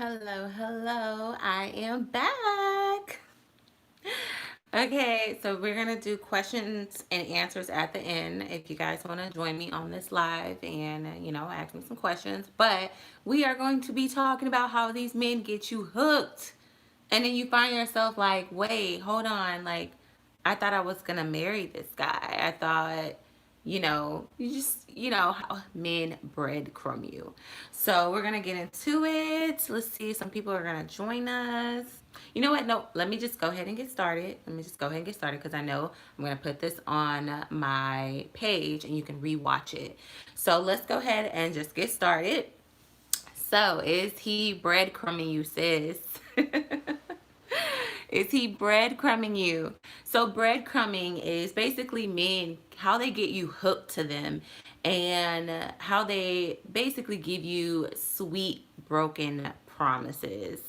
Hello, hello. I am back. Okay, so we're going to do questions and answers at the end if you guys want to join me on this live and, ask me some questions. But we are going to be talking about how these men get you hooked. And then you find yourself like, wait, hold on. Like, I thought I was going to marry this guy. I thought, you just, how men breadcrumb you. So we're going to get into it. Let's see. Some people are going to join us. You know what? No, let me just go ahead and get started. Let me just go ahead and get started because I know I'm going to put this on my page and you can rewatch it. So let's go ahead and just get started. So, is he breadcrumbing you, sis? Is he breadcrumbing you? So, breadcrumbing is basically men, how they get you hooked to them and how they basically give you sweet, broken promises.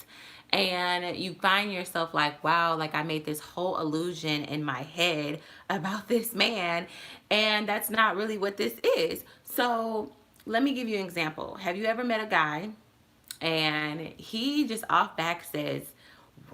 And you find yourself like, wow, like I made this whole illusion in my head about this man, and that's not really what this is. So, let me give you an example. Have you ever met a guy and he just off back says,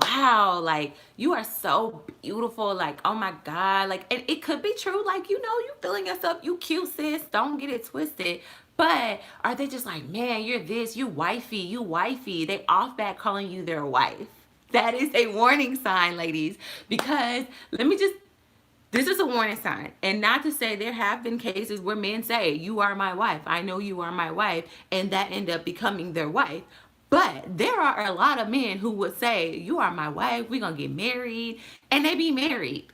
wow, like you are so beautiful, like oh my god, like, and it could be true, like you feeling yourself, you cute, sis, don't get it twisted. But are they just like, man, you're this, you wifey, they off back calling you their wife? That is a warning sign, ladies, because let me just, this is a warning sign. And not to say, there have been cases where men say, you are my wife, I know you are my wife, and that end up becoming their wife. But there are a lot of men who would say, you are my wife, we're gonna get married, and they be married.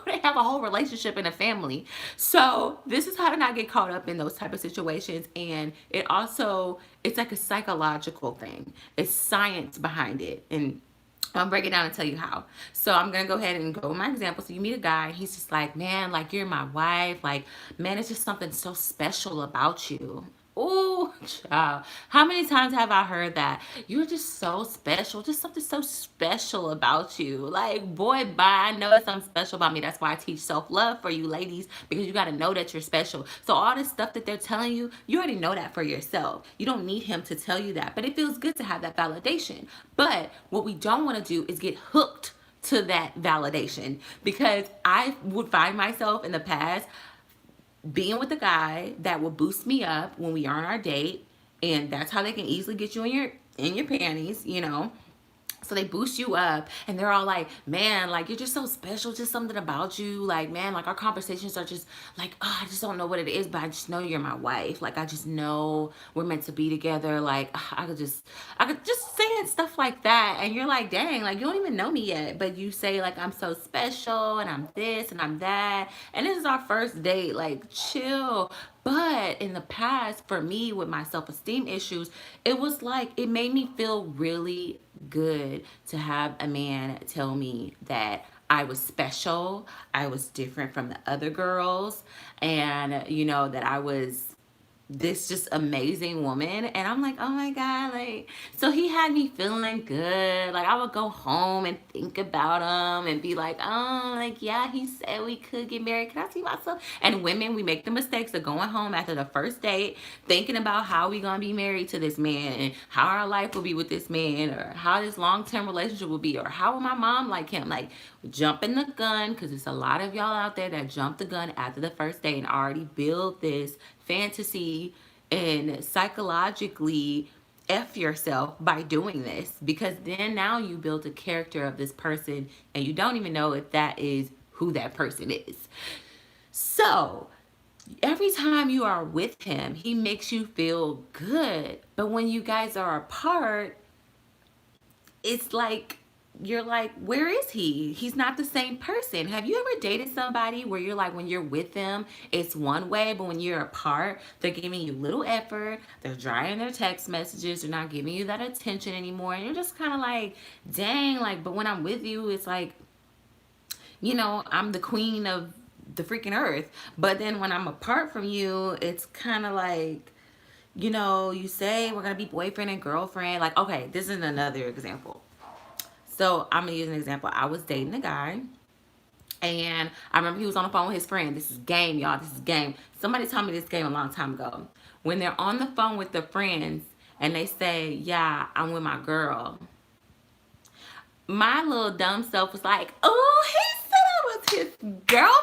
They have a whole relationship and a family. So this is how to not get caught up in those type of situations. And it also, it's like a psychological thing. It's science behind it. And I'll break it down and tell you how. So I'm gonna go ahead and go with my example. So you meet a guy, he's just like, man, like you're my wife. Like, man, it's just something so special about you. Oh, child. How many times have I heard that? You're just so special. Just something so special about you. Like, boy, bye. I know it's something special about me. That's why I teach self-love for you ladies, because you got to know that you're special. So all this stuff that they're telling you, you already know that for yourself. You don't need him to tell you that. But it feels good to have that validation. But what we don't want to do is get hooked to that validation, because I would find myself in the past being with a guy that will boost me up when we are on our date, and that's how they can easily get you in your panties. So they boost you up and they're all like, man, like you're just so special, just something about you. Like, man, like our conversations are just like, oh, I just don't know what it is, but I just know you're my wife. Like, I just know we're meant to be together. Like, I could just saying stuff like that. And you're like, dang, like you don't even know me yet. But you say, like, I'm so special and I'm this and I'm that. And this is our first date. Like, chill. But in the past, for me, with my self esteem issues, it was like it made me feel really good to have a man tell me that I was special, I was different from the other girls, and that I was this just amazing woman. And I'm like, oh my god, like, so he had me feeling good. Like, I would go home and think about him and be like, oh, like, yeah, he said we could get married, can I see myself? And women, we make the mistakes of going home after the first date thinking about how we gonna be married to this man and how our life will be with this man, or how this long-term relationship will be, or how will my mom like him. Like, jumping the gun, because there's a lot of y'all out there that jump the gun after the first date and already build this fantasy and psychologically F yourself by doing this, because then now you build a character of this person and you don't even know if that is who that person is. So every time you are with him, he makes you feel good. But when you guys are apart, it's like you're like, where is he? He's not the same person. Have you ever dated somebody where you're like, when you're with them, it's one way, but when you're apart, they're giving you little effort, they're drying their text messages, they're not giving you that attention anymore, and you're just kind of like, dang, like, but when I'm with you, it's like, I'm the queen of the freaking earth. But then when I'm apart from you, it's kind of like, you say we're gonna be boyfriend and girlfriend. Like, okay, this is another example. So I'm gonna use an example. I was dating a guy, and I remember he was on the phone with his friend. This is game, y'all. This is game. Somebody told me this game a long time ago. When they're on the phone with their friends and they say, yeah, I'm with my girl, my little dumb self was like, oh, he said I was his girlfriend.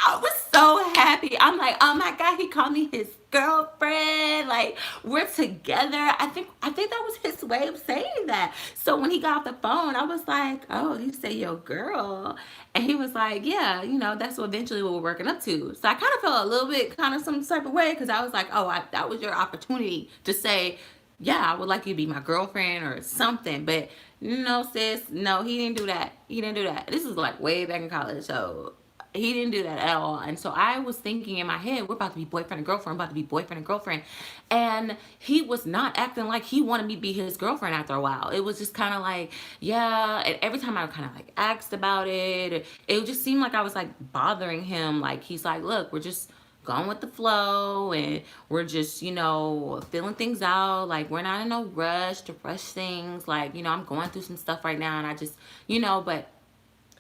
I was so happy. I'm like, oh my God, he called me his girlfriend. Like, we're together. I think that was his way of saying that. So when he got off the phone, I was like, oh, you say your girl. And he was like, yeah, that's what eventually what we're working up to. So I kind of felt a little bit kind of some type of way because I was like, oh, that was your opportunity to say, yeah, I would like you to be my girlfriend or something. But no, sis, no, he didn't do that. He didn't do that. This is like way back in college. So he didn't do that at all. And so I was thinking in my head, we're about to be boyfriend and girlfriend, about to be boyfriend and girlfriend. And he was not acting like he wanted me to be his girlfriend after a while. It was just kind of like, yeah. And every time I kind of like asked about it, it just seemed like I was like bothering him. Like, he's like, look, we're just going with the flow and we're just, feeling things out. Like, we're not in no rush to rush things. Like, I'm going through some stuff right now and I just, but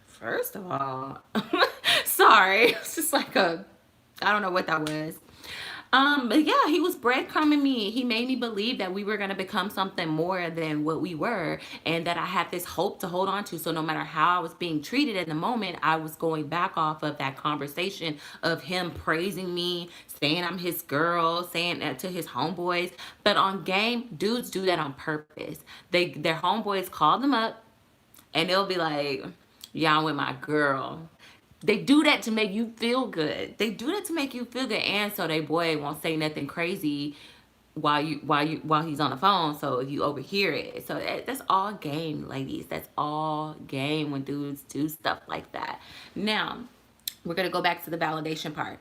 first of all, sorry, it's just like I don't know what that was. But yeah, he was breadcrumbing me. He made me believe that we were gonna become something more than what we were, and that I had this hope to hold on to. So no matter how I was being treated in the moment, I was going back off of that conversation of him praising me, saying I'm his girl, saying that to his homeboys. But on game, dudes do that on purpose. Their homeboys call them up, and they'll be like, "Yeah, I'm with my girl." They do that to make you feel good. They do that to make you feel good, and so they boy won't say nothing crazy while he's on the phone, so you overhear it. So that's all game, ladies. That's all game when dudes do stuff like that. Now, we're gonna go back to the validation part.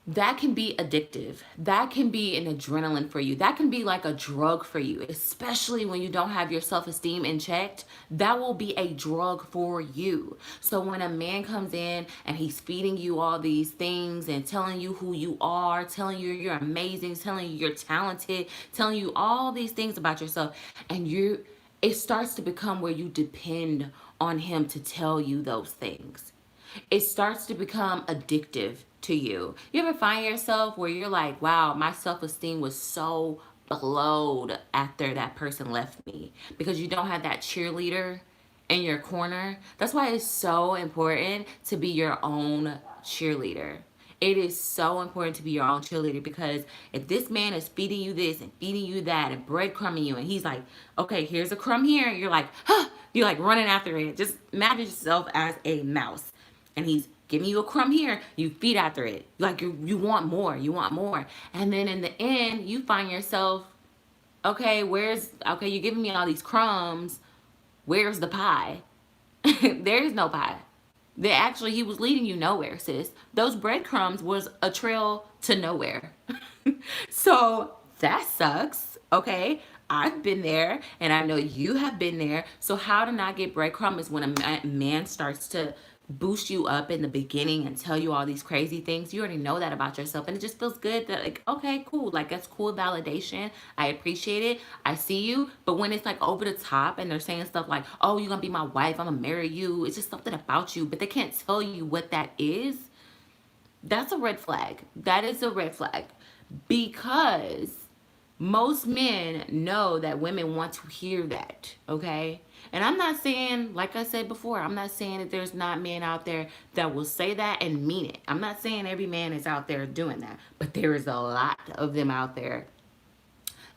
That can be addictive. That can be an adrenaline for you. That can be like a drug for you, especially when you don't have your self-esteem in check. That will be a drug for you. So when a man comes in and he's feeding you all these things and telling you who you are, telling you you're amazing, telling you you're talented, telling you all these things about yourself, and it starts to become where you depend on him to tell you those things. It starts to become addictive to you. You ever find yourself where you're like, wow, my self-esteem was so blowed after that person left me, because you don't have that cheerleader in your corner? That's why it's so important to be your own cheerleader. It is so important to be your own cheerleader, because if this man is feeding you this and feeding you that and breadcrumbing you, and he's like, okay, here's a crumb here, you're like, huh, you're like running after it. Just imagine yourself as a mouse, and he's giving you a crumb here, you feed after it. Like, you want more, you want more. And then in the end, you find yourself, okay, you're giving me all these crumbs. Where's the pie? There's no pie. He was leading you nowhere, sis. Those breadcrumbs was a trail to nowhere. So that sucks, okay? I've been there, and I know you have been there. So how to not get breadcrumbs is when a man starts to boost you up in the beginning and tell you all these crazy things. You already know that about yourself, and it just feels good that, like, okay, cool, like, that's cool validation. I appreciate it. I see you. But when it's like over the top and they're saying stuff like, oh, you're gonna be my wife, I'm gonna marry you, it's just something about you, but they can't tell you what that is. That's a red flag. That is a red flag, because most men know that women want to hear that, okay? And I'm not saying, like I said before, I'm not saying that there's not men out there that will say that and mean it. I'm not saying every man is out there doing that, but there is a lot of them out there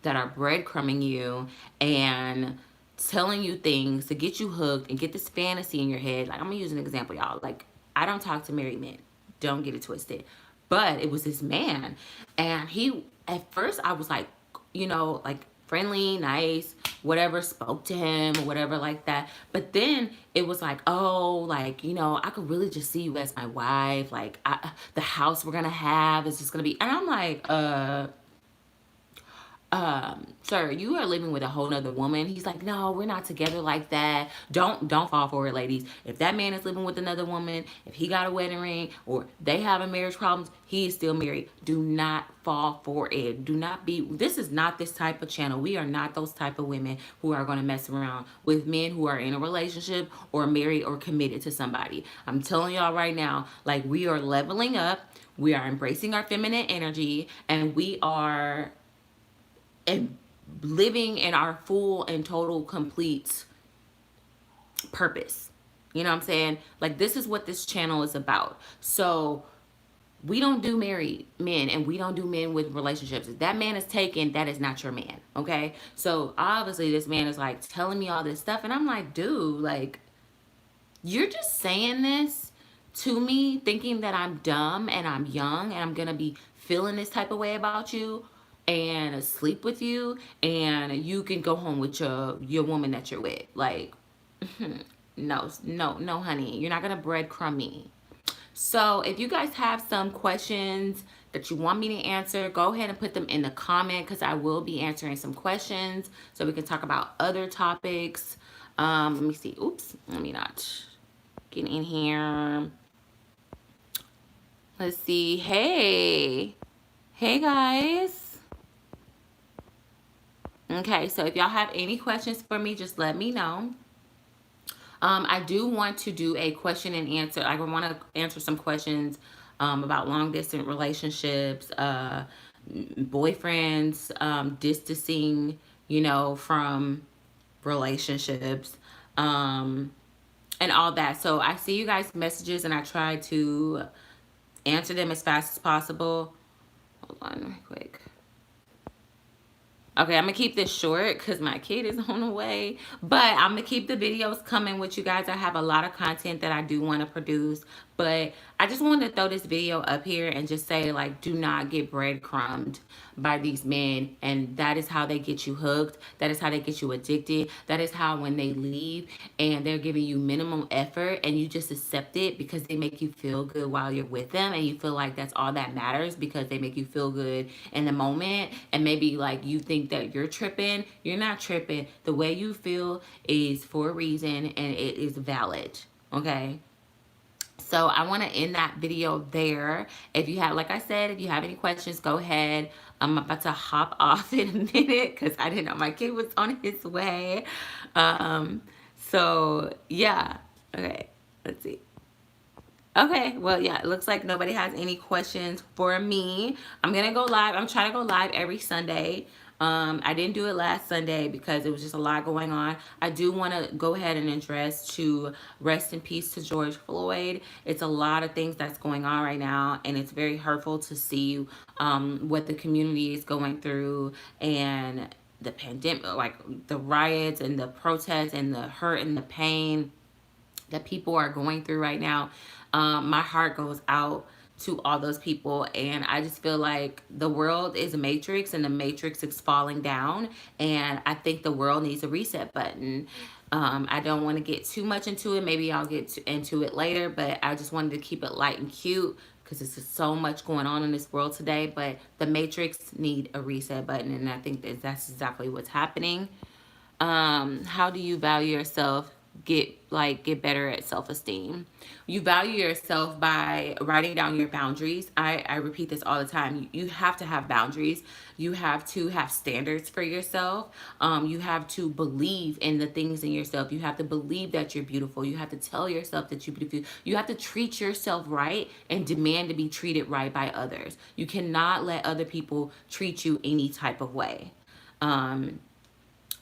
that are breadcrumbing you and telling you things to get you hooked and get this fantasy in your head. Like, I'm gonna use an example, y'all. Like, I don't talk to married men. Don't get it twisted. But it was this man, and at first I was like, like friendly, nice, whatever, spoke to him or whatever like that. But then it was like, oh, like, I could really just see you as my wife. Like, the house we're gonna have is just gonna be, and I'm like, sir, you are living with a whole nother woman. He's like, no, we're not together like that. Don't fall for it, ladies. If that man is living with another woman, if he got a wedding ring or they having marriage problems, he is still married. Do not fall for it. This is not this type of channel. We are not those type of women who are going to mess around with men who are in a relationship or married or committed to somebody. I'm telling y'all right now, like, we are leveling up. We are embracing our feminine energy, and we are and living in our full and total complete purpose. You know what I'm saying? Like, this is what this channel is about. So we don't do married men, and we don't do men with relationships. If that man is taken, that is not your man. Okay. So obviously this man is like telling me all this stuff, and I'm like, dude, like, you're just saying this to me thinking that I'm dumb and I'm young and I'm gonna be feeling this type of way about you and sleep with you, and you can go home with your woman that you're with. Like, no, no, no, honey, you're not gonna breadcrumb me. So if you guys have some questions that you want me to answer, go ahead and put them in the comment, because I will be answering some questions so we can talk about other topics. Let me see. Oops, let me not get in here. Let's see. Hey. Hey, guys. Okay, so if y'all have any questions for me, just let me know. I do want to do a question and answer. I want to answer some questions about long distance relationships, boyfriends, distancing, from relationships, and all that. So I see you guys' messages, and I try to answer them as fast as possible. Hold on real quick. Okay, I'm gonna keep this short because my kid is on the way, but I'm gonna keep the videos coming with you guys. I have a lot of content that I do want to produce, but I just wanted to throw this video up here and just say, like, do not get breadcrumbed by these men. And that is how they get you hooked. That is how they get you addicted. That is how, when they leave and they're giving you minimum effort and you just accept it because they make you feel good while you're with them, and you feel like that's all that matters because they make you feel good in the moment, and maybe like you think that you're tripping. You're not tripping. The way you feel is for a reason, and it is valid. Okay. So I want to end that video there. If you have, like I said, if you have any questions, go ahead. I'm about to hop off in a minute because I didn't know my kid was on his way. So yeah. Okay. Let's see. Okay, well, yeah, it looks like nobody has any questions for me. I'm gonna go live. I'm trying to go live every Sunday. I didn't do it last Sunday because it was just a lot going on. I do want to go ahead and address to rest in peace to George Floyd. It's a lot of things that's going on right now, and it's very hurtful to see what the community is going through, and the pandemic, like the riots and the protests and the hurt and the pain that people are going through right now. My heart goes out to all those people, and I just feel like the world is a matrix, and the matrix is falling down, and I think the world needs a reset button. I don't want to get too much into it. Maybe I'll get into it later, but I just wanted to keep it light and cute because there's just so much going on in this world today. But the matrix need a reset button, and I think that's exactly what's happening. How do you value yourself? Get better at self-esteem. You value yourself by writing down your boundaries. I repeat this all the time. You have to have boundaries. You have to have standards for yourself. You have to believe in the things in yourself. You have to believe that you're beautiful. You have to tell yourself that you're beautiful. You have to treat yourself right and demand to be treated right by others. You cannot let other people treat you any type of way.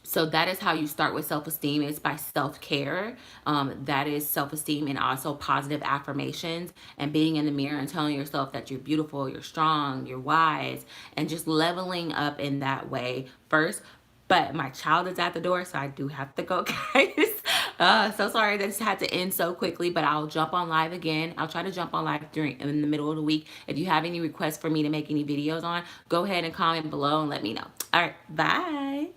So that is how you start with self-esteem. It's by self-care. That is self-esteem, and also positive affirmations and being in the mirror and telling yourself that you're beautiful, you're strong, you're wise, and just leveling up in that way first. But my child is at the door, so I do have to go, guys. So sorry that this had to end so quickly, but I'll jump on live again. I'll try to jump on live in the middle of the week. If you have any requests for me to make any videos on, go ahead and comment below and let me know. All right, bye.